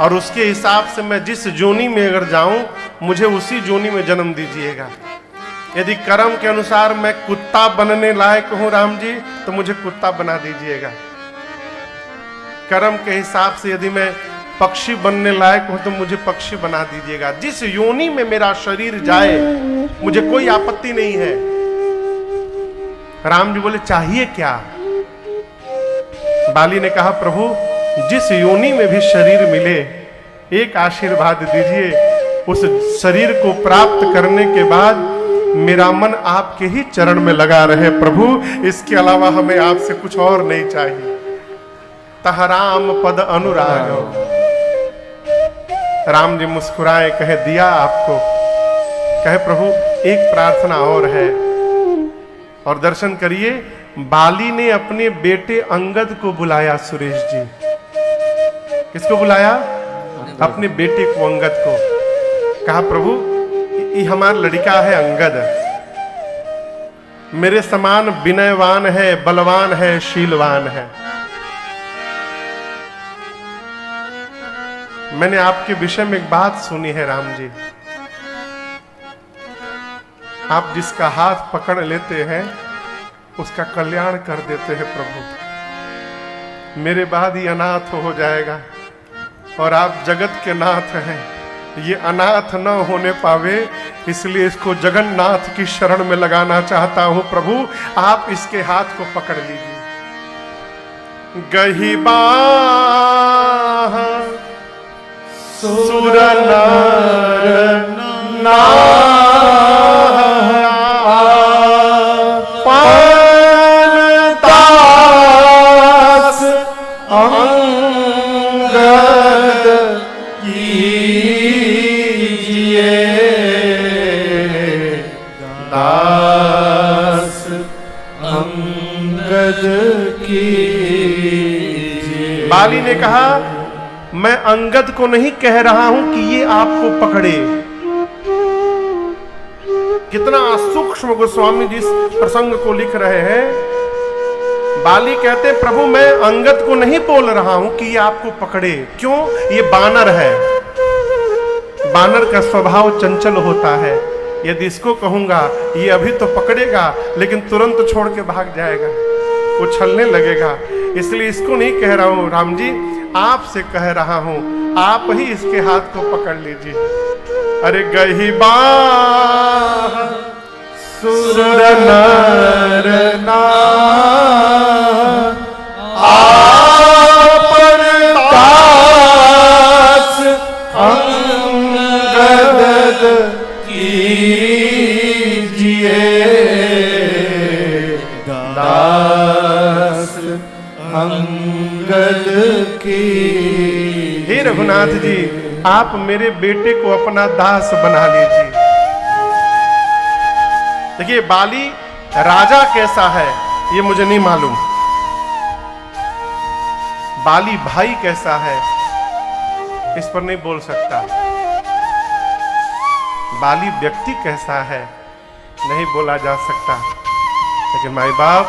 और उसके हिसाब से मैं जिस जोनी में अगर जाऊं मुझे उसी जोनी में जन्म दीजिएगा। यदि कर्म के अनुसार मैं कुत्ता बनने लायक हूं राम जी तो मुझे कुत्ता बना दीजिएगा। कर्म के हिसाब से यदि मैं पक्षी बनने लायक हूं तो मुझे पक्षी बना दीजिएगा। जिस योनि में मेरा शरीर जाए मुझे कोई आपत्ति नहीं है। राम जी बोले चाहिए क्या? बाली ने कहा प्रभु जिस योनि में भी शरीर मिले एक आशीर्वाद दीजिए। उस शरीर को प्राप्त करने के बाद मेरा मन आपके ही चरण में लगा रहे प्रभु, इसके अलावा हमें आपसे कुछ और नहीं चाहिए। तहराम पद अनुराग। राम जी मुस्कुराए, कहे दिया आपको। कहे प्रभु एक प्रार्थना और है और दर्शन करिए। बाली ने अपने बेटे अंगद को बुलाया। सुरेश जी किसको बुलाया? अपने बेटे को अंगद को। कहा प्रभु ये हमारा लड़का है अंगद, मेरे समान विनयवान है, बलवान है, शीलवान है। मैंने आपके विषय में एक बात सुनी है राम जी, आप जिसका हाथ पकड़ लेते हैं उसका कल्याण कर देते हैं प्रभु। मेरे बाद ही अनाथ हो जाएगा और आप जगत के नाथ हैं, ये अनाथ न होने पावे इसलिए इसको जगन्नाथ की शरण में लगाना चाहता हूं प्रभु। आप इसके हाथ को पकड़ लीजिए। गहिबा सुर नर पानतास अंगद कीजिए दास अंगद कीजिए। बाली ने कहा मैं अंगद को नहीं कह रहा हूं कि ये आपको पकड़े। कितना सूक्ष्म गोस्वामी जी इस प्रसंग को लिख रहे हैं। बाली कहते प्रभु मैं अंगद को नहीं बोल रहा हूं कि ये आपको पकड़े। क्यों? ये बानर है, बानर का स्वभाव चंचल होता है। यदि इसको कहूंगा ये अभी तो पकड़ेगा लेकिन तुरंत छोड़ के भाग जाएगा, उछलने लगेगा। इसलिए इसको नहीं कह रहा हूं राम जी, आपसे कह रहा हूं आप ही इसके हाथ को पकड़ लीजिए। अरे गहिबा सुर नर आपन दास अंगद कीजिए दास अंगद की। हे रघुनाथ जी आप मेरे बेटे को अपना दास बना लीजिए। देखिए बाली राजा कैसा है ये मुझे नहीं मालूम, बाली भाई कैसा है इस पर नहीं बोल सकता, बाली व्यक्ति कैसा है नहीं बोला जा सकता। लेकिन माई बाप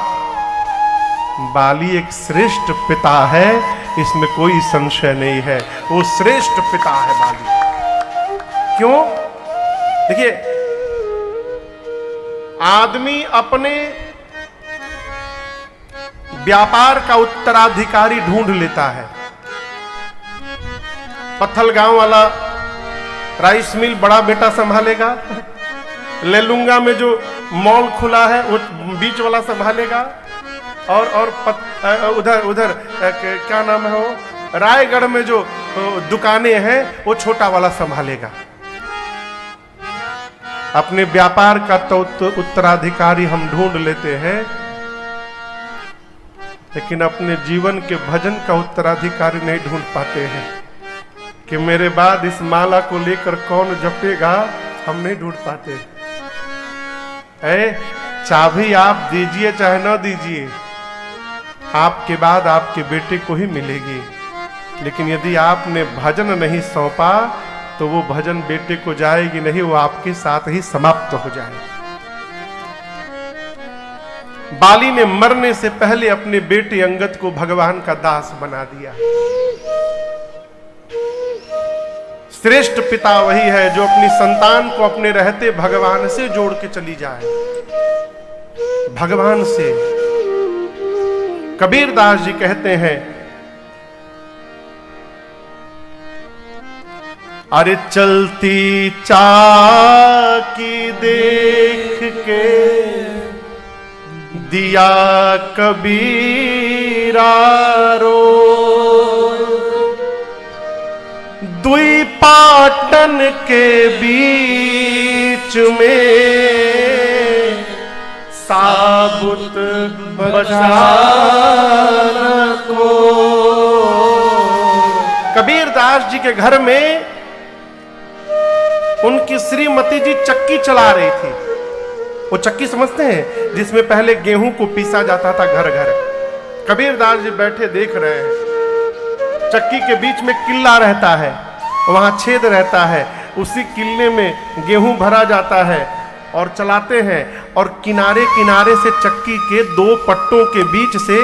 बाली एक श्रेष्ठ पिता है, इसमें कोई संशय नहीं है। वो श्रेष्ठ पिता है बाली। क्यों? देखिए आदमी अपने व्यापार का उत्तराधिकारी ढूंढ लेता है। पत्थलगांव वाला राइस मिल बड़ा बेटा संभालेगा, लेलुंगा में जो मॉल खुला है वो बीच वाला संभालेगा, और उधर क्या नाम है वो रायगढ़ में जो दुकानें हैं वो छोटा वाला संभालेगा। अपने व्यापार का तो उत्तराधिकारी हम ढूंढ लेते हैं, लेकिन अपने जीवन के भजन का उत्तराधिकारी नहीं ढूंढ पाते हैं। कि मेरे बाद इस माला को लेकर कौन जपेगा, हम नहीं ढूंढ पाते। चाबी आप दीजिए चाहे न दीजिए, आपके बाद आपके बेटे को ही मिलेगी। लेकिन यदि आपने भजन नहीं सौंपा तो वो भजन बेटे को जाएगी नहीं, वो आपके साथ ही समाप्त हो जाएगी। बाली ने मरने से पहले अपने बेटे अंगद को भगवान का दास बना दिया। श्रेष्ठ पिता वही है जो अपनी संतान को अपने रहते भगवान से जोड़ के चली जाए, भगवान से। कबीरदास जी कहते हैं, अरे चलती चाकी देख के दिया कबीरा रो, दुई पाटन के बीच में साबुत बचाना को। कबीरदास जी के घर में उनकी श्रीमती जी चक्की चला रही थी। वो चक्की समझते हैं जिसमें पहले गेहूं को पीसा जाता था घर घर। कबीरदास जी बैठे देख रहे हैं, चक्की के बीच में किल्ला रहता है, वहां छेद रहता है, उसी किल्ले में गेहूं भरा जाता है और चलाते हैं, और किनारे किनारे से चक्की के दो पट्टों के बीच से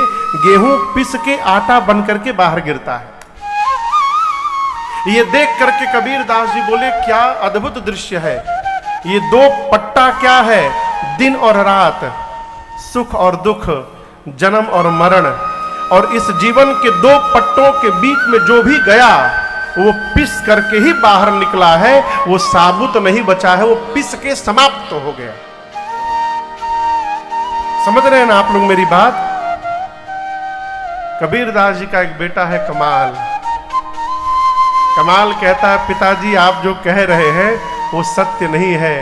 गेहूं पिस के आटा बन करके बाहर गिरता है। ये देख करके कबीरदास जी बोले, क्या अद्भुत दृश्य है, ये दो पट्टा क्या है, दिन और रात, सुख और दुख, जन्म और मरण, और इस जीवन के दो पट्टों के बीच में जो भी गया वो पिस करके ही बाहर निकला है, वो साबुत नहीं बचा है, वो पिस के समाप्त हो गया। समझ रहे हैं ना आप लोग मेरी बात? कबीरदास जी का एक बेटा है कमाल। कमाल कहता है, पिताजी आप जो कह रहे हैं वो सत्य नहीं है।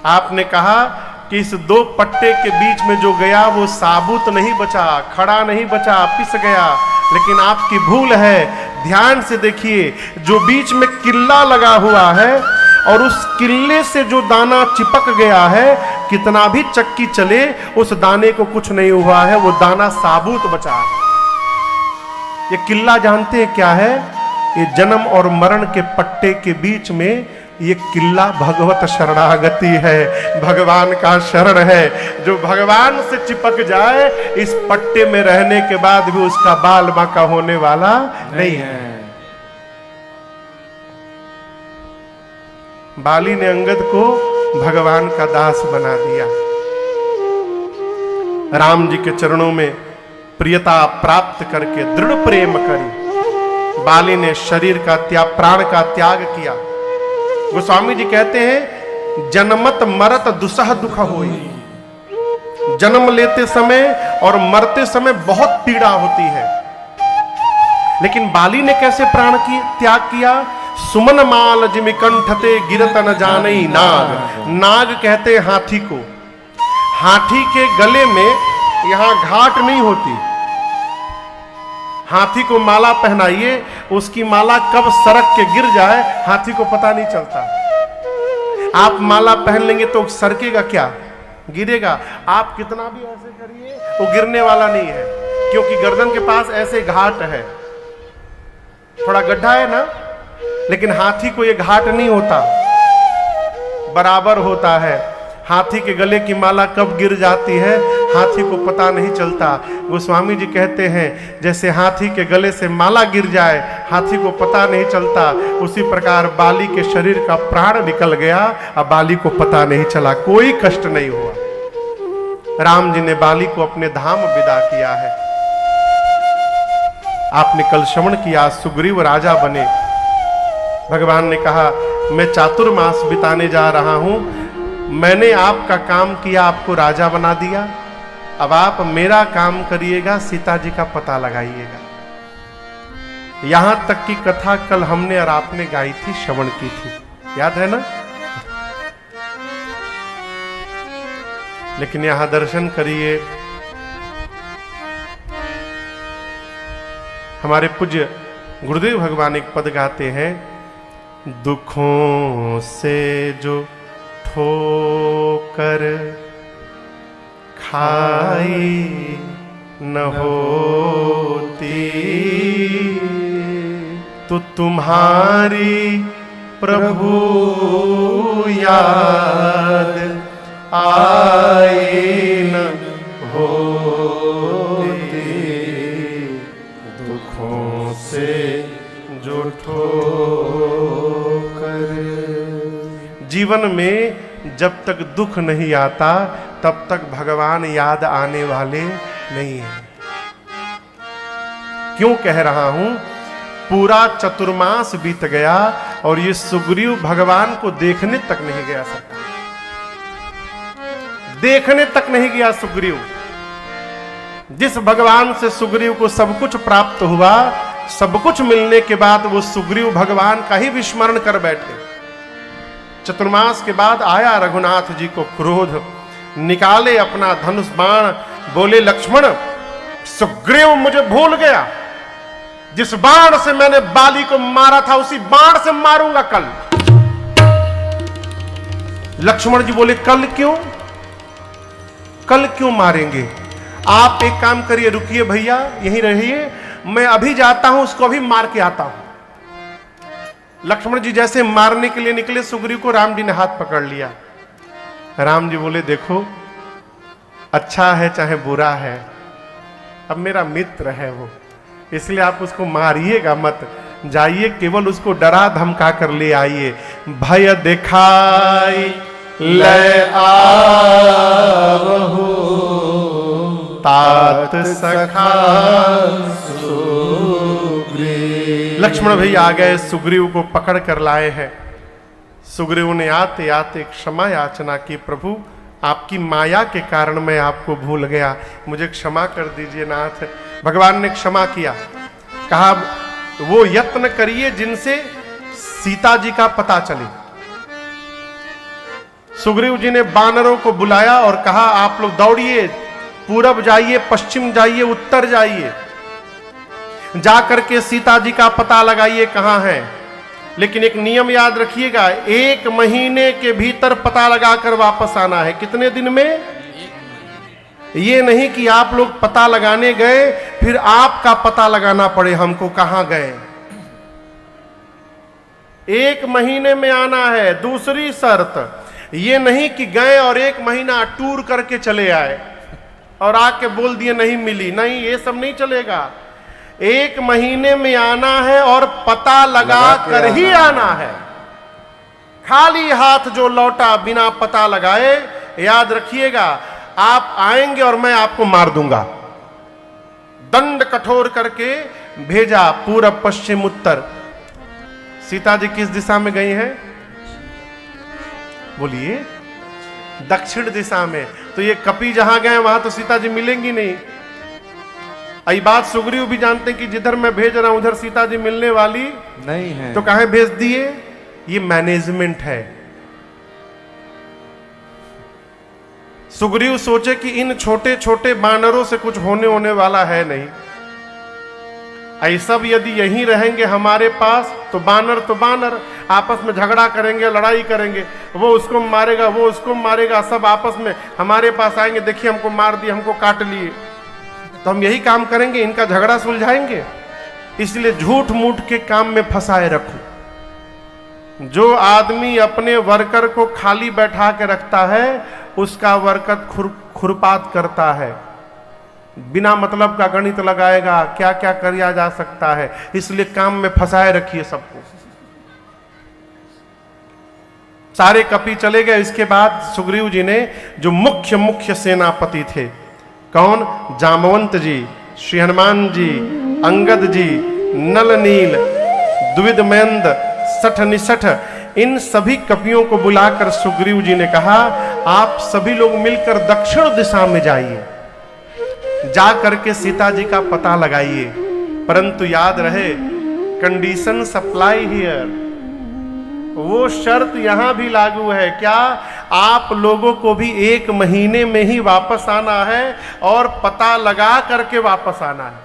आपने कहा कि इस दो पट्टे के बीच में जो गया वो साबुत नहीं बचा, खड़ा नहीं बचा, पिस गया। लेकिन आपकी भूल है, ध्यान से देखिए, जो बीच में किल्ला लगा हुआ है और उस किल्ले से जो दाना चिपक गया है, कितना भी चक्की चले उस दाने को कुछ नहीं हुआ है, वो दाना साबुत बचा है। ये किल्ला जानते हैं क्या है? ये जन्म और मरण के पट्टे के बीच में ये किल्ला भगवत शरणागति है, भगवान का शरण है। जो भगवान से चिपक जाए, इस पट्टे में रहने के बाद भी उसका बाल बांका होने वाला नहीं है। बाली ने अंगद को भगवान का दास बना दिया। राम जी के चरणों में प्रियता प्राप्त करके दृढ़ प्रेम करी, बाली ने शरीर का त्याग, प्राण का त्याग किया। गोस्वामी जी कहते हैं, जन्मत मरत दुसह दुख होई। जन्म लेते समय और मरते समय बहुत पीड़ा होती है, लेकिन बाली ने कैसे प्राण की त्याग किया? सुमन माल जिमि कंठते गिरत न जानई नाग। नाग कहते हैं हाथी को। हाथी के गले में यहां घाट नहीं होती। हाथी को माला पहनाइए, उसकी माला कब सरक के गिर जाए हाथी को पता नहीं चलता। आप माला पहन लेंगे तो सरकेगा क्या? गिरेगा। आप कितना भी ऐसे करिए वो गिरने वाला नहीं है, क्योंकि गर्दन के पास ऐसे घाट है, थोड़ा गड्ढा है ना, लेकिन हाथी को ये घाट नहीं होता, बराबर होता है। हाथी के गले की माला कब गिर जाती है हाथी को पता नहीं चलता। गोस्वामी जी कहते हैं, जैसे हाथी के गले से माला गिर जाए हाथी को पता नहीं चलता, उसी प्रकार बाली के शरीर का प्राण निकल गया, अब बाली को पता नहीं चला, कोई कष्ट नहीं हुआ। राम जी ने बाली को अपने धाम विदा किया है। आपने कल श्रवण किया, सुग्रीव राजा बने। भगवान ने कहा, मैं चातुर्मास बिताने जा रहा हूं, मैंने आपका काम किया, आपको राजा बना दिया, अब आप मेरा काम करिएगा, सीता जी का पता लगाइएगा। यहां तक की कथा कल हमने और आपने गाई थी, श्रवण की थी, याद है ना? लेकिन यहां दर्शन करिए, हमारे पूज्य गुरुदेव भगवान एक पद गाते हैं, दुखों से जो ठोकर खाई न होती, तो तुम्हारी प्रभु याद आई न होती, दुखों से जो ठोकर जीवन में जब तक दुख नहीं आता तब तक भगवान याद आने वाले नहीं है। क्यों कह रहा हूं? पूरा चतुर्मास बीत गया और ये सुग्रीव भगवान को देखने तक नहीं गया सकता, देखने तक नहीं गया सुग्रीव। जिस भगवान से सुग्रीव को सब कुछ प्राप्त हुआ, सब कुछ मिलने के बाद वो सुग्रीव भगवान का ही विस्मरण कर बैठे। चतुर्मास के बाद आया रघुनाथ जी को क्रोध, निकाले अपना धनुष बाण, बोले लक्ष्मण सुग्रीव मुझे भूल गया, जिस बाण से मैंने बाली को मारा था उसी बाण से मारूंगा कल। लक्ष्मण जी बोले कल क्यों? कल क्यों मारेंगे? आप एक काम करिए, रुकिए भैया यहीं रहिए, मैं अभी जाता हूं, उसको अभी मार के आता हूं। लक्ष्मण जी जैसे मारने के लिए निकले, सुग्रीव को राम जी ने हाथ पकड़ लिया। राम जी बोले देखो, अच्छा है चाहे बुरा है, अब मेरा मित्र है वो, इसलिए आप उसको मारिएगा मत, जाइए केवल उसको डरा धमका कर ले आइए। भय दिखाई ले आवहु तात सखा सुग्रीव। लक्ष्मण भैया आ गए, सुग्रीव को पकड़ कर लाए हैं। सुग्रीव ने आते आते क्षमा याचना की, प्रभु आपकी माया के कारण मैं आपको भूल गया, मुझे क्षमा कर दीजिए नाथ। भगवान ने क्षमा किया, कहा वो यत्न करिए जिनसे सीता जी का पता चले। सुग्रीव जी ने बानरों को बुलाया और कहा आप लोग दौड़िए, पूरब जाइए, पश्चिम जाइए, उत्तर जाइए, जाकर के सीता जी का पता लगाइए कहां है। लेकिन एक नियम याद रखिएगा, 1 महीने के भीतर पता लगाकर वापस आना है। कितने दिन में? ये नहीं कि आप लोग पता लगाने गए फिर आपका पता लगाना पड़े हमको कहां गए। 1 महीने में आना है। दूसरी शर्त ये नहीं कि गए और 1 महीना टूर करके चले आए और आके बोल दिए नहीं मिली, नहीं, ये सब नहीं चलेगा। 1 महीने में आना है और पता लगा कर ही आना है। खाली हाथ जो लौटा बिना पता लगाए, याद रखिएगा आप आएंगे और मैं आपको मार दूंगा। दंड कठोर करके भेजा, पूरब पश्चिम उत्तर। सीता जी किस दिशा में गई हैं? बोलिए, दक्षिण दिशा में। तो ये कपि जहां गए वहां तो सीता जी मिलेंगी नहीं। आई बात सुग्रीव भी जानते हैं कि जिधर मैं भेज रहा हूं उधर सीता जी मिलने वाली नहीं है, तो कहां भेज दिए? ये मैनेजमेंट है। सुग्रीव सोचे कि इन छोटे छोटे बानरों से कुछ होने वाला है नहीं। ऐसा भी यदि यहीं रहेंगे हमारे पास तो बानर आपस में झगड़ा करेंगे, लड़ाई करेंगे, वो उसको मारेगा, वो उसको मारेगा, सब आपस में हमारे पास आएंगे, देखिए हमको मार दिए, हमको काट लिए, तो हम यही काम करेंगे, इनका झगड़ा सुलझाएंगे। इसलिए झूठ मूठ के काम में फंसाए रखो। जो आदमी अपने वर्कर को खाली बैठा के रखता है उसका वर्कर खुरपात करता है, बिना मतलब का गणित लगाएगा, क्या क्या किया जा सकता है। इसलिए काम में फंसाए रखिए सबको। सारे कपि चले गए। इसके बाद सुग्रीव जी ने जो मुख्य सेनापति थे, कौन? जामवंत जी, श्री हनुमान जी, अंगद जी, नल नील, द्विविदमेंद, सठ निसठ, इन सभी कपियों को बुलाकर सुग्रीव जी ने कहा आप सभी लोग मिलकर दक्षिण दिशा में जाइए, जा करके सीता जी का पता लगाइए। परंतु याद रहे, कंडीशन सप्लाई हियर, वो शर्त यहां भी लागू है। क्या? आप लोगों को भी 1 महीने में ही वापस आना है और पता लगा करके वापस आना है।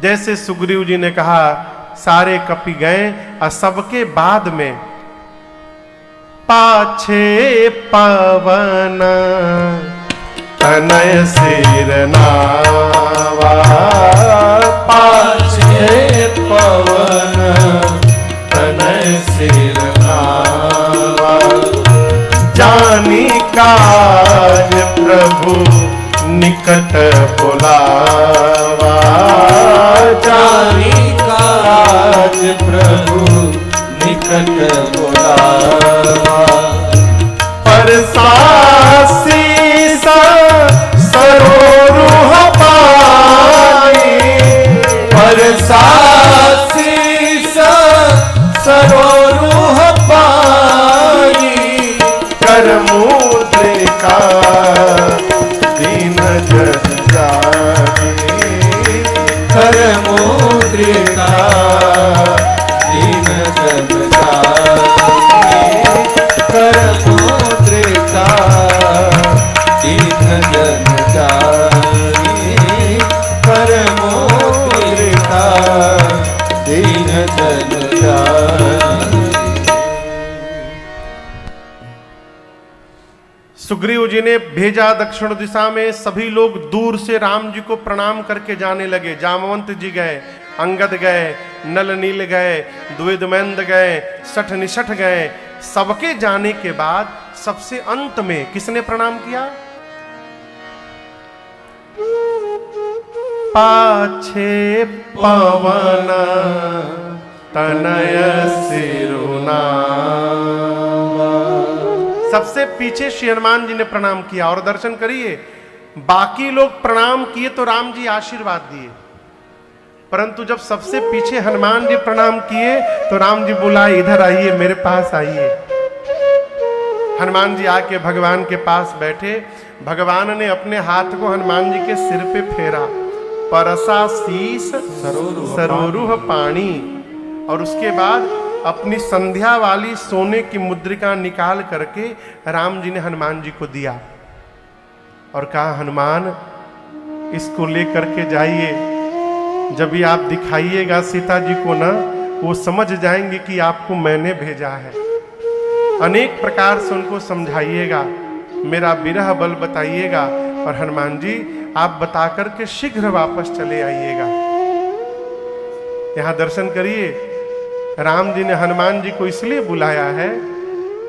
जैसे सुग्रीव जी ने कहा, सारे कपि गए और सबके बाद में पाछे पवन तनय सिर नावा, पाछे पवन तनय सिर नावा, जानी काज प्रभु निकट बुलावा, जानी काज प्रभु निकट बुलावा। सरोरुह पानी कर मुद्रिका दीन जन जानी, कर मुद्रिका दीन जन जानी, कर मुद्रिका दीन जन जानी, कर मुद्रिका दीन जन जानी। सुग्रीव जी ने भेजा दक्षिण दिशा में, सभी लोग दूर से राम जी को प्रणाम करके जाने लगे। जामवंत जी गए, अंगद गए, नल नील गए, द्विदमंद गए, सठ निषठ गए। सबके जाने के बाद सबसे अंत में किसने प्रणाम किया? पाछे पवन तनय सिरुना, सबसे पीछे श्री हनुमान जी ने प्रणाम किया। और दर्शन करिए, बाकी लोग प्रणाम किए तो राम जी आशीर्वाद दिए, परंतु जब सबसे पीछे हनुमान जी प्रणाम किए तो राम जी बुलाए, इधर आइए, मेरे पास आइए। हनुमान जी आके भगवान के पास बैठे। भगवान ने अपने हाथ को हनुमान जी के सिर पे फेरा, परसा शीस सरोरुह पानी, और उसके बाद अपनी संध्या वाली सोने की मुद्रिका निकाल करके राम जी ने हनुमान जी को दिया और कहा, हनुमान इसको लेकर के जाइए, जब भी आप दिखाइएगा सीता जी को ना, वो समझ जाएंगे कि आपको मैंने भेजा है। अनेक प्रकार से उनको समझाइएगा, मेरा विरह बल बताइएगा, और हनुमान जी आप बता करके शीघ्र वापस चले आइएगा। यहां दर्शन करिए, राम जी ने हनुमान जी को इसलिए बुलाया है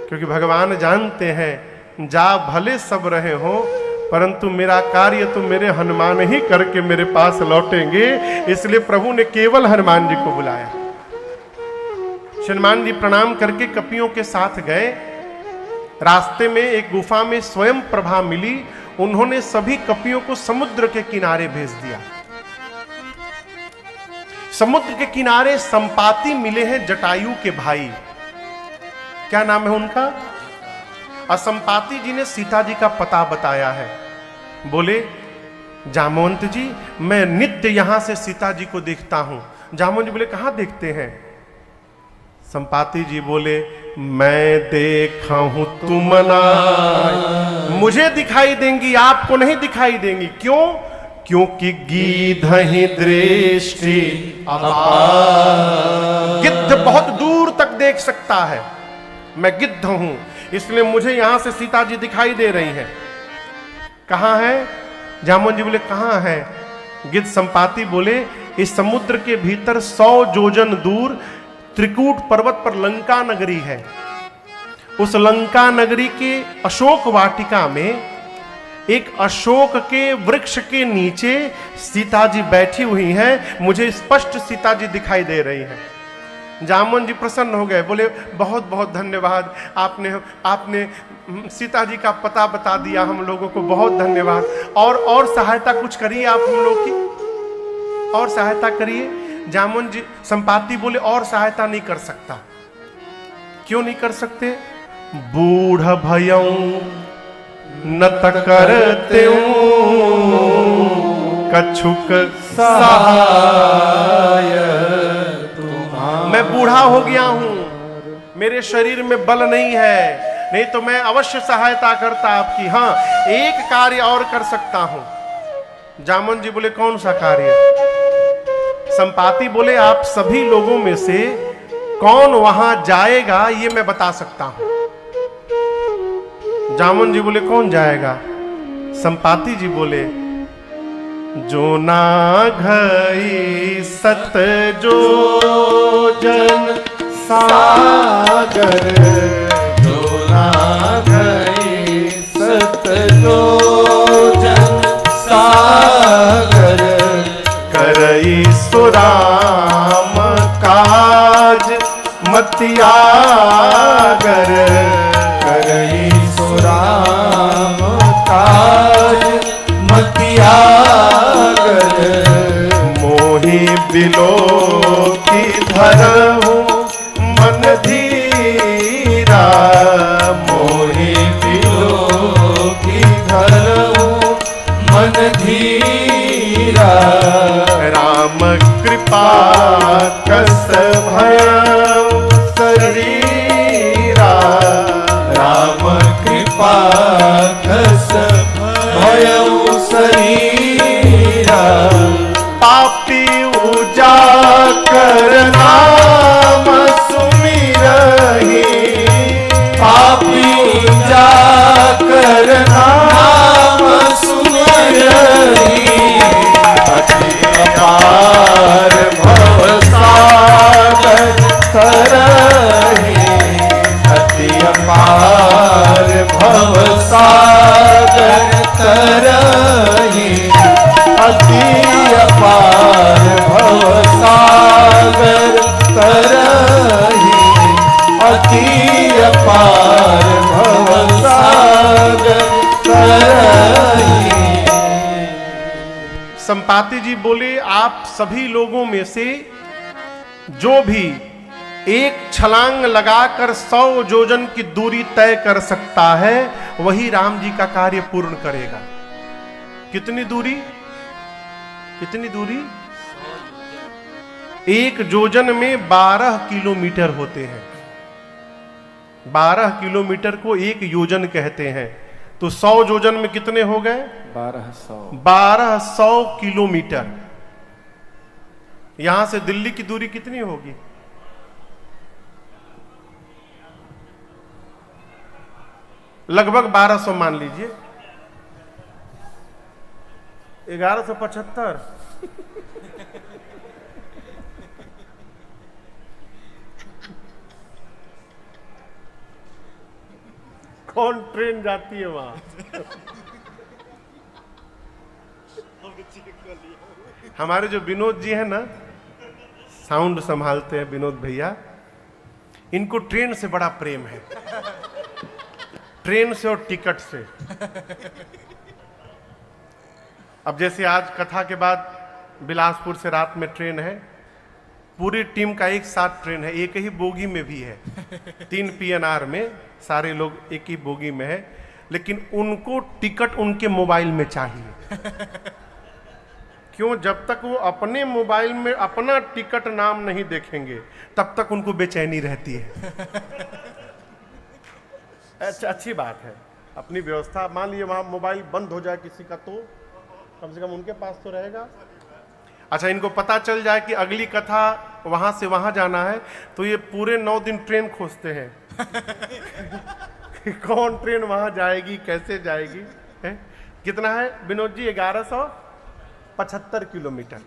क्योंकि भगवान जानते हैं जा भले सब रहे हो, परंतु मेरा कार्य तो मेरे हनुमान ही करके मेरे पास लौटेंगे, इसलिए प्रभु ने केवल हनुमान जी को बुलाया। हनुमान जी प्रणाम करके कपियों के साथ गए। रास्ते में एक गुफा में स्वयं प्रभा मिली, उन्होंने सभी कपियों को समुद्र के किनारे भेज दिया। समुद्र के किनारे संपाति मिले हैं, जटायु के भाई। क्या नाम है उनका? असंपाति जी ने सीता जी का पता बताया है। बोले, जामवंत जी मैं नित्य यहां से सीता जी को देखता हूं। जामवंत जी बोले, कहां देखते हैं? संपाति जी बोले, मैं देखा हूं तुम ना, मुझे दिखाई देंगी, आपको नहीं दिखाई देंगी। क्यों? क्योंकि गीधहि दृष्टि अपार, गिद्ध बहुत दूर तक देख सकता है, मैं गिद्ध हूं, इसलिए मुझे यहां से सीता जी दिखाई दे रही हैं। कहां है? जामवंत जी बोले, कहां है? गिद्ध संपाति बोले, इस समुद्र के भीतर 100 योजन दूर त्रिकूट पर्वत पर लंका नगरी है। उस लंका नगरी के अशोक वाटिका में एक अशोक के वृक्ष के नीचे सीता जी बैठी हुई हैं, मुझे स्पष्ट सीता जी दिखाई दे रही हैं। जामवंत जी प्रसन्न हो गए, बोले, बहुत बहुत धन्यवाद, आपने सीता जी का पता बता दिया हम लोगों को, बहुत धन्यवाद। और सहायता कुछ करिए आप हम लोग की, और सहायता करिए। जामवंत जी संपाति बोले, और सहायता नहीं कर सकता। क्यों नहीं कर सकते? बूढ़ भयऊ न करते कछुक सहाय, मैं बूढ़ा हो गया हूं, मेरे शरीर में बल नहीं है, नहीं तो मैं अवश्य सहायता करता आपकी। हाँ, एक कार्य और कर सकता हूं। जामवंत जी बोले, कौन सा कार्य? संपाति बोले, आप सभी लोगों में से कौन वहां जाएगा ये मैं बता सकता हूं। जामवंत जी बोले, कौन जाएगा? संपाति जी बोले, जो ना घई सत जो जन सागर, जो ना घई सत जो जन सागर, करई सुराम काज मतियागर, करई सुराम काज मतियागर, मोहि बिलो की धरहु मन भयं शरीरा राम कृपा घस भयं शरीरा पापी उजागर नाम सुमिरहि पापी उजागर नाम सुमिरहि अति अपार भवसागर तरहि अति अपार भवसागर तरहि अति अपार भवसागर तरहि अति अपार भवसागर तरहि। संपाति जी बोले, आप सभी लोगों में से जो भी एक छलांग लगाकर 100 योजन की दूरी तय कर सकता है, वही राम जी का कार्य पूर्ण करेगा। कितनी दूरी? कितनी दूरी? एक योजन में 12 किलोमीटर होते हैं। 12 किलोमीटर को एक योजन कहते हैं। तो 100 योजन में कितने हो गए? 1200 किलोमीटर। यहां से दिल्ली की दूरी कितनी होगी? लगभग 1200 मान लीजिए। 1175। कौन ट्रेन जाती है वहां? हमारे जो विनोद जी हैं ना, साउंड संभालते हैं विनोद भैया, इनको ट्रेन से बड़ा प्रेम है। ट्रेन से और टिकट से। अब जैसे आज कथा के बाद बिलासपुर से रात में ट्रेन है, पूरी टीम का एक साथ ट्रेन है, एक ही बोगी में भी है। 3 PNR में सारे लोग एक ही बोगी में है, लेकिन उनको टिकट उनके मोबाइल में चाहिए। क्यों? जब तक वो अपने मोबाइल में अपना टिकट नाम नहीं देखेंगे, तब तक उनको बेचैनी रहती है। अच्छा, अच्छी बात है। अपनी व्यवस्था, मान लीजिए वहां मोबाइल बंद हो जाए किसी का, तो कम से कम उनके पास तो रहेगा। अच्छा, इनको पता चल जाए कि अगली कथा वहां से वहां जाना है, तो ये पूरे 9 दिन ट्रेन खोजते हैं कि कौन ट्रेन वहां जाएगी, कैसे जाएगी है? कितना है विनोद जी? 1175 किलोमीटर।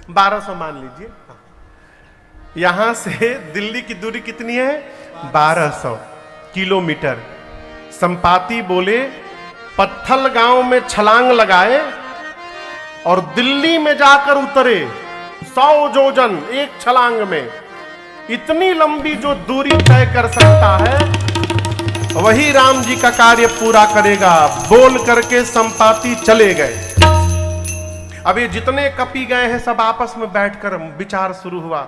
1200 मान लीजिए। यहां से दिल्ली की दूरी कितनी है? 1200 किलोमीटर। संपाति बोले, पत्थल गांव में छलांग लगाए और दिल्ली में जाकर उतरे 100 योजन एक छलांग में। इतनी लंबी जो दूरी तय कर सकता है, वही राम जी का कार्य पूरा करेगा। बोल करके संपाति चले गए। अब ये जितने कपी गए हैं, सब आपस में बैठकर विचार शुरू हुआ,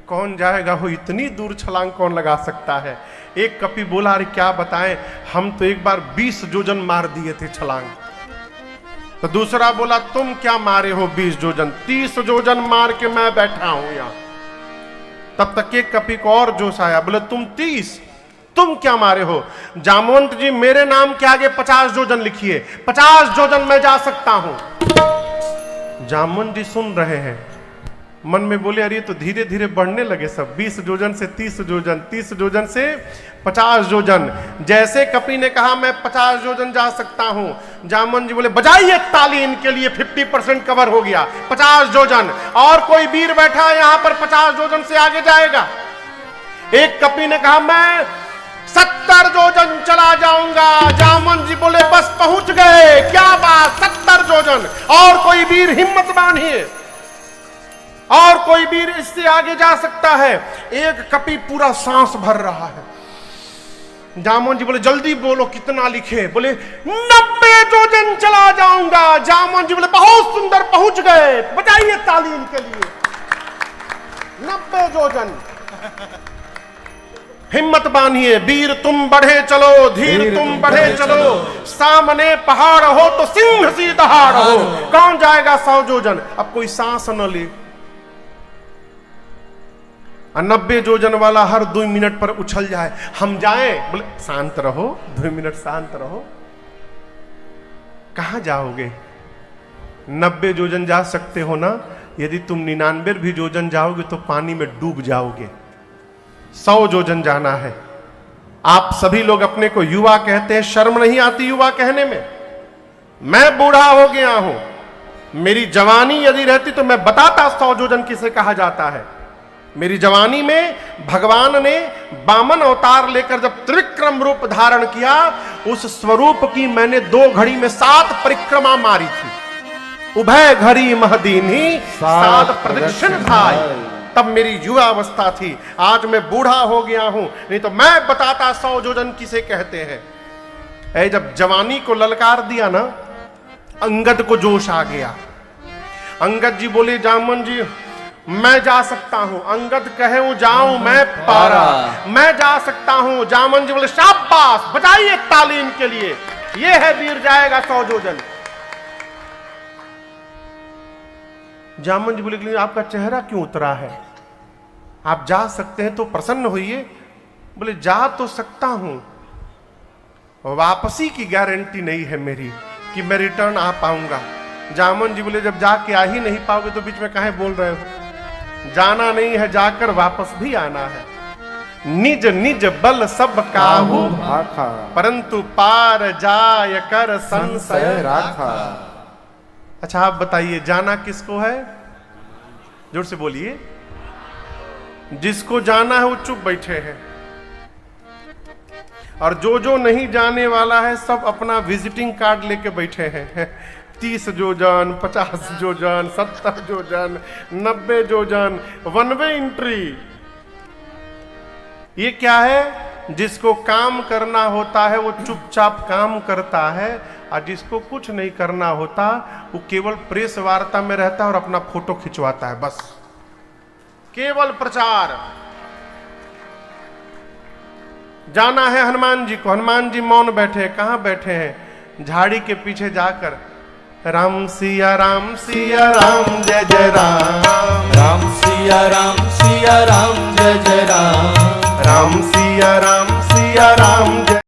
कौन जाएगा? वो इतनी दूर छलांग कौन लगा सकता है? एक कपी बोला, अरे क्या बताएं, हम तो एक बार 20 योजन मार दिए थे छलांग। तो दूसरा बोला, तुम क्या मारे हो 20 योजन? 30 योजन मार के मैं बैठा हूं यहां। तब तक एक कपी को और जोश आया, बोले तुम 30, तुम क्या मारे हो? जामवंत जी, मेरे नाम के आगे 50 योजन लिखिए, 50 योजन मैं जा सकता हूं। जामवंत जी सुन रहे हैं, मन में बोले, अरे तो धीरे धीरे बढ़ने लगे सब। 20 योजन से 30 योजन, 30 योजन से 50 योजन। जैसे कपी ने कहा मैं 50 योजन जा सकता हूं, जामवंत जी बोले, बजाइए ताली इनके लिए, 50% कवर हो गया। 50 योजन। और कोई वीर बैठा है यहां पर 50 योजन से आगे जाएगा? एक कपी ने कहा मैं 70 योजन चला जाऊंगा। जामवंत जी बोले, बस पहुंच गए, क्या बात, 70 योजन। और कोई वीर हिम्मत बांधिए, और कोई वीर इससे आगे जा सकता है? एक कपी पूरा सांस भर रहा है। जामवंत जी बोले, जल्दी बोलो कितना लिखे? बोले 90 योजन चला जाऊंगा। जामवंत जी बोले, बहुत सुंदर, पहुंच गए, बजाइए ताली इनके लिए। 90 योजन। हिम्मत बांधिए, वीर तुम बढ़े चलो, धीर तुम बढ़े चलो, सामने पहाड़ हो तो सिंह सी दहाड़ हो। कौन जाएगा 100 योजन? अब कोई सांस न ले, और 90 योजन वाला हर 2 मिनट पर उछल जाए, हम जाएं, बोले शांत रहो, 2 मिनट शांत रहो। कहां जाओगे? 90 योजन जा सकते हो ना, यदि तुम 99 भी योजन जाओगे तो पानी में डूब जाओगे। 100 योजन जाना है। आप सभी लोग अपने को युवा कहते हैं, शर्म नहीं आती युवा कहने में? मैं बूढ़ा हो गया हूं, मेरी जवानी यदि रहती तो मैं बताता 100 योजन किसे कहा जाता है। मेरी जवानी में भगवान ने वामन अवतार लेकर जब त्रिविक्रम रूप धारण किया, उस स्वरूप की मैंने 2 घड़ी में 7 परिक्रमा मारी थी। उभय घड़ी महदीनी 7 प्रदक्षिण धाई, तब मेरी युवा अवस्था थी। आज मैं बूढ़ा हो गया हूं, नहीं तो मैं बताता 100 योजन किसे कहते हैं। ऐ जब जवानी को ललकार दिया ना, अंगद को जोश आ गया। अंगद जी बोले, जामन जी मैं जा सकता हूं। अंगद कहे जाऊं मैं पारा, मैं जा सकता हूं। जामन जी बोले, शाबाश, बजाइए ताली इनके लिए, ये है वीर जाएगा 100 योजन। जामन जी बोले, आपका चेहरा क्यों उतरा है? आप जा सकते हैं तो प्रसन्न होइए। बोले, जा तो सकता हूं, वापसी की गारंटी नहीं है मेरी कि मैं रिटर्न आ पाऊंगा। जामन जी बोले, जब जाके आ ही नहीं पाओगे तो बीच में काहे बोल रहे हो? जाना नहीं है, जाकर वापस भी आना है। निज निज बल सब काहू भाखा, परंतु पार जाय कर संशय राखा। अच्छा आप बताइए, जाना किसको है? जोर से बोलिए। जिसको जाना है वो चुप बैठे हैं, और जो नहीं जाने वाला है सब अपना विजिटिंग कार्ड लेके बैठे हैं। 30 योजन, 50 योजन, 70 योजन, 90 योजन, 1 वे एंट्री। ये क्या है? जिसको काम करना होता है वो चुपचाप काम करता है, और जिसको कुछ नहीं करना होता वो केवल प्रेस वार्ता में रहता है और अपना फोटो खिंचवाता है, बस केवल प्रचार। जाना है हनुमान जी को, हनुमान जी मौन बैठे। कहां बैठे हैं? झाड़ी के पीछे जाकर राम सिया राम जय जय राम, राम सिया राम जय जय राम, राम सिया राम जय